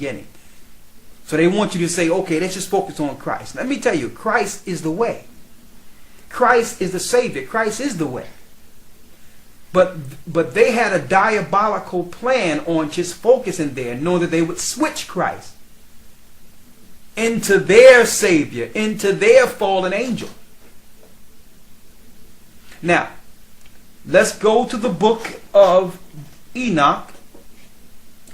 beginning. So they want you to say, okay, let's just focus on Christ. Let me tell you, Christ is the way. Christ is the Savior. Christ is the way. But they had a diabolical plan on just focusing there, knowing that they would switch Christ into their Savior, into their fallen angel. Now, let's go to the book of Enoch,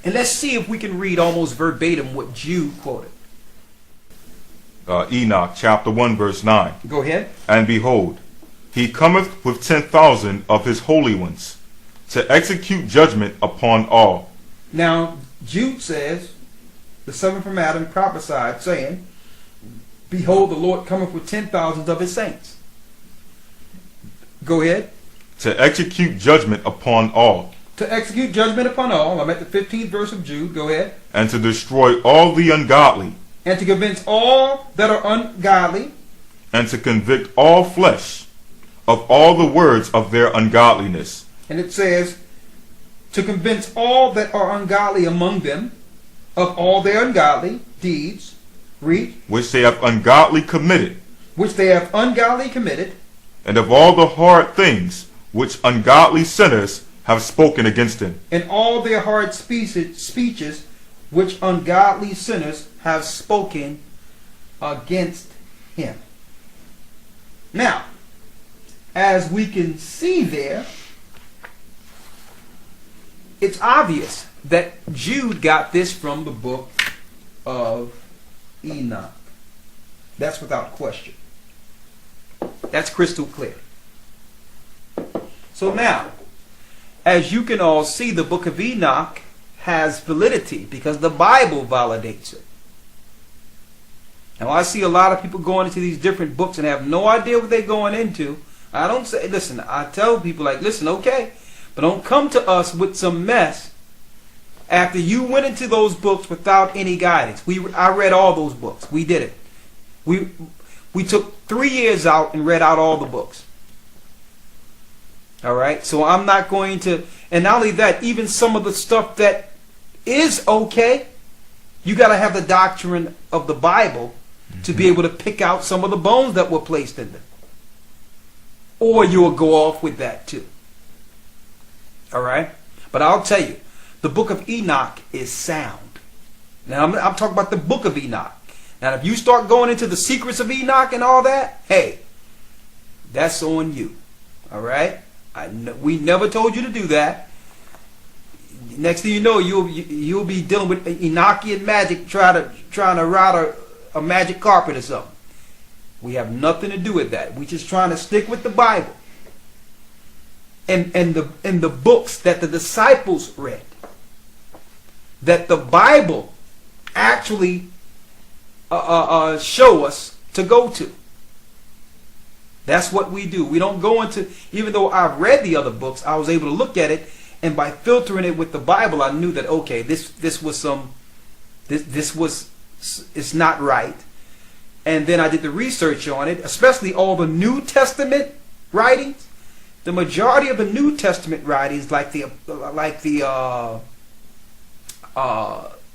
and let's see if we can read almost verbatim what Jude quoted. Enoch chapter 1 verse 9. Go ahead. And behold, he cometh with 10,000 of his holy ones, to execute judgment upon all. Now, Jude says, the seventh from Adam prophesied, saying, behold, the Lord cometh with 10,000 of his saints. Go ahead. To execute judgment upon all. To execute judgment upon all. I'm at the 15th verse of Jude. Go ahead. And to destroy all the ungodly. And to convince all that are ungodly. And to convict all flesh of all the words of their ungodliness. And it says, to convince all that are ungodly among them of all their ungodly deeds. Read. Which they have ungodly committed. Which they have ungodly committed. And of all the hard things which ungodly sinners have spoken against him. And all their hard speeches which ungodly sinners have spoken against him. Now, as we can see there, it's obvious that Jude got this from the book of Enoch. That's without question. That's crystal clear. So now, as you can all see, the book of Enoch has validity because the Bible validates it. Now, I see a lot of people going into these different books and have no idea what they're going into. I don't say, listen, I tell people like, listen, okay, but don't come to us with some mess after you went into those books without any guidance. I read all those books. We did it. We took 3 years out and read out all the books. All right, so I'm not going to, and not only that, even some of the stuff that is okay, you got to have the doctrine of the Bible to be able to pick out some of the bones that were placed in them. Or you'll go off with that too. All right, but I'll tell you, the book of Enoch is sound. Now I'm talking about the book of Enoch. Now if you start going into the secrets of Enoch and all that, hey, that's on you. All right. We never told you to do that. Next thing you know, you'll be dealing with Enochian magic, trying to route a magic carpet or something. We have nothing to do with that. We're just trying to stick with the Bible and the books that the disciples read, that the Bible actually show us to go to. That's what we do. We don't go into, even though I've read the other books, I was able to look at it, and by filtering it with the Bible, I knew that, okay, this was it's not right. And then I did the research on it, especially all the New Testament writings. The majority of the New Testament writings, like the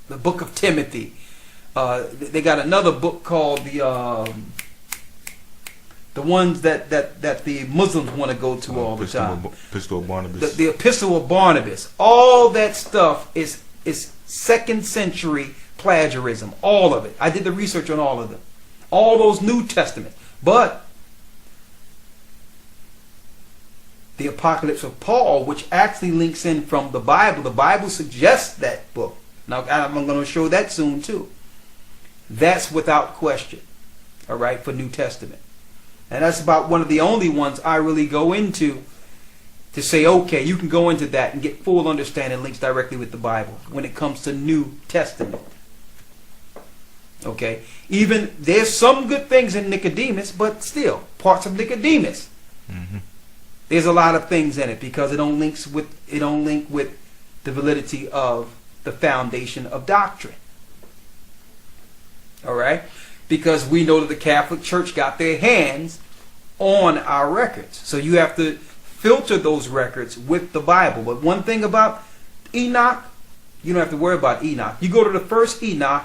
book of Timothy. They got another book called the ones that the Muslims want to go to all the time. Epistle of Barnabas. The Epistle of Barnabas. All that stuff is 2nd century plagiarism. All of it. I did the research on all of them. All those New Testament. But the Apocalypse of Paul, which actually links in from the Bible suggests that book. Now I'm going to show that soon too. That's without question. All right, for New Testament. And that's about one of the only ones I really go into to say, okay, you can go into that and get full understanding, links directly with the Bible when it comes to New Testament. Okay, even there's some good things in Nicodemus, but still parts of Nicodemus. There's a lot of things in it because it don't link with the validity of the foundation of doctrine. All right. Because we know that the Catholic Church got their hands on our records. So you have to filter those records with the Bible. But one thing about Enoch, You don't have to worry about Enoch. You go to the first Enoch,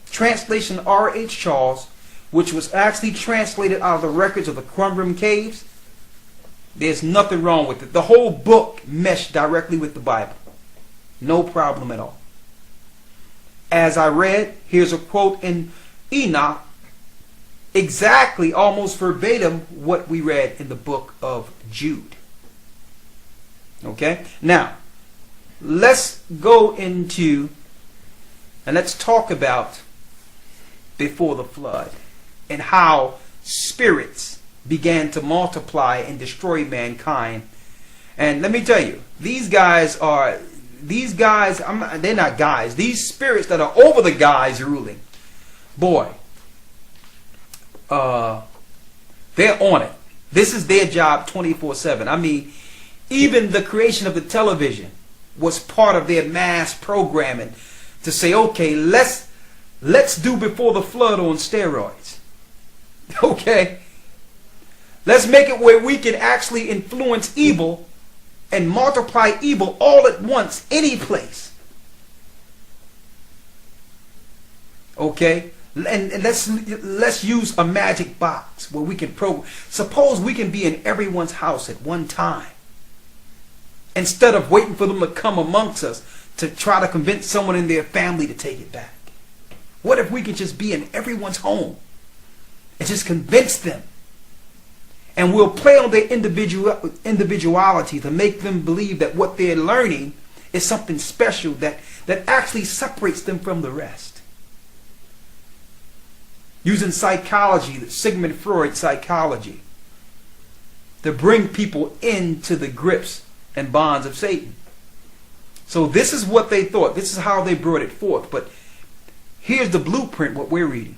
translation R.H. Charles, which was actually translated out of the records of the Qumran caves. There's nothing wrong with it. The whole book meshed directly with the Bible. No problem at all. As I read, here's a quote in Enoch, exactly, almost verbatim, what we read in the book of Jude. Okay? Now, let's go into, and let's talk about before the flood and how spirits began to multiply and destroy mankind. And let me tell you, these guys, they're not guys. These spirits that are over the guys ruling, boy, they're on it. This is their job 24/7. I mean, even the creation of the television was part of their mass programming to say, okay, let's do before the flood on steroids. Okay? Let's make it where we can actually influence evil and multiply evil all at once, any place. Okay? And let's use a magic box where we can suppose we can be in everyone's house at one time, instead of waiting for them to come amongst us to try to convince someone in their family to take it back. What if we can just be in everyone's home and just convince them? And we'll play on their individuality to make them believe that what they're learning is something special that actually separates them from the rest. Using psychology, Sigmund Freud psychology, to bring people into the grips and bonds of Satan. So this is what they thought. This is how they brought it forth. But here's the blueprint, what we're reading.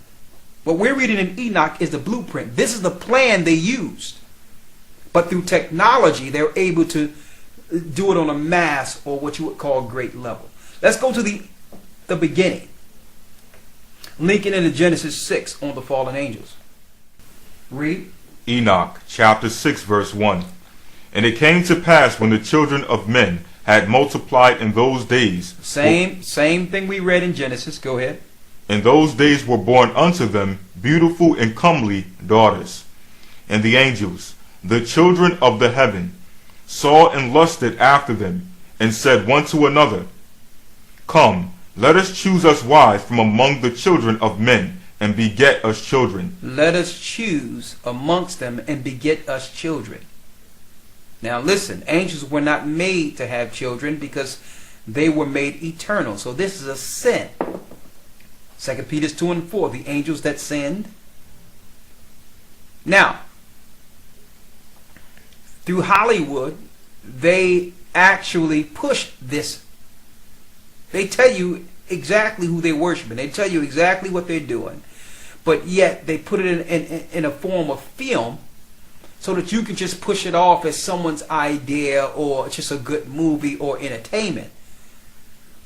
What we're reading in Enoch is the blueprint. This is the plan they used. But through technology, they're able to do it on a mass, or what you would call great level. Let's go to the beginning. Linking into Genesis 6 on the fallen angels. Read. Enoch chapter 6 verse 1. And it came to pass when the children of men had multiplied in those days. Same thing we read in Genesis. Go ahead. In those days were born unto them beautiful and comely daughters. And the angels, the children of the heaven, saw and lusted after them, and said one to another, Come, let us choose us wives from among the children of men, and beget us children. Let us choose amongst them and beget us children. Now listen, angels were not made to have children because they were made eternal. So this is a sin. 2 Peter 2 and 4, the angels that sinned. Now, through Hollywood, they actually push this. They tell you exactly who they're worshiping. They tell you exactly what they're doing. But yet, they put it in a form of film so that you can just push it off as someone's idea or just a good movie or entertainment.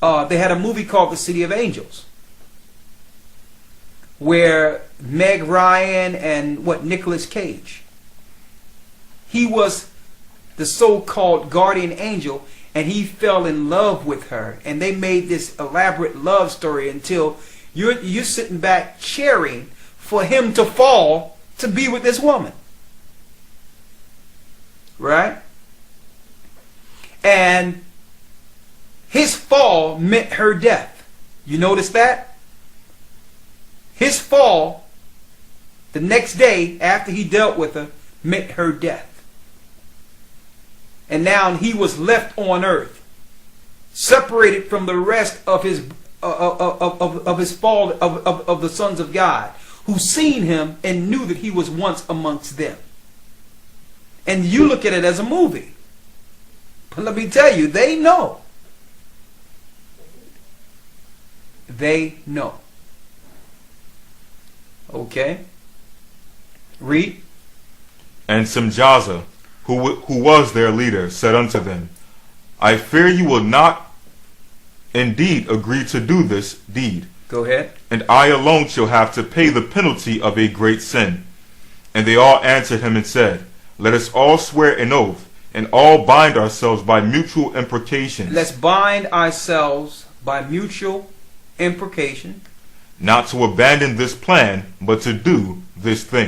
They had a movie called The City of Angels, where Meg Ryan and Nicolas Cage, he was the so-called guardian angel, and he fell in love with her, and they made this elaborate love story until you're sitting back cheering for him to fall to be with this woman, right? And his fall meant her death. You notice that? His fall, the next day after he dealt with her, meant her death. And now he was left on earth, separated from the rest of his fall of the sons of God, who seen him and knew that he was once amongst them. And you look at it as a movie, but let me tell you, they know. They know. Okay. Read. And Simjaza, who was their leader, said unto them, I fear you will not indeed agree to do this deed. Go ahead. And I alone shall have to pay the penalty of a great sin. And they all answered him and said, Let us all swear an oath, and all bind ourselves by mutual imprecations. Let's bind ourselves by mutual imprecation, not to abandon this plan, but to do this thing.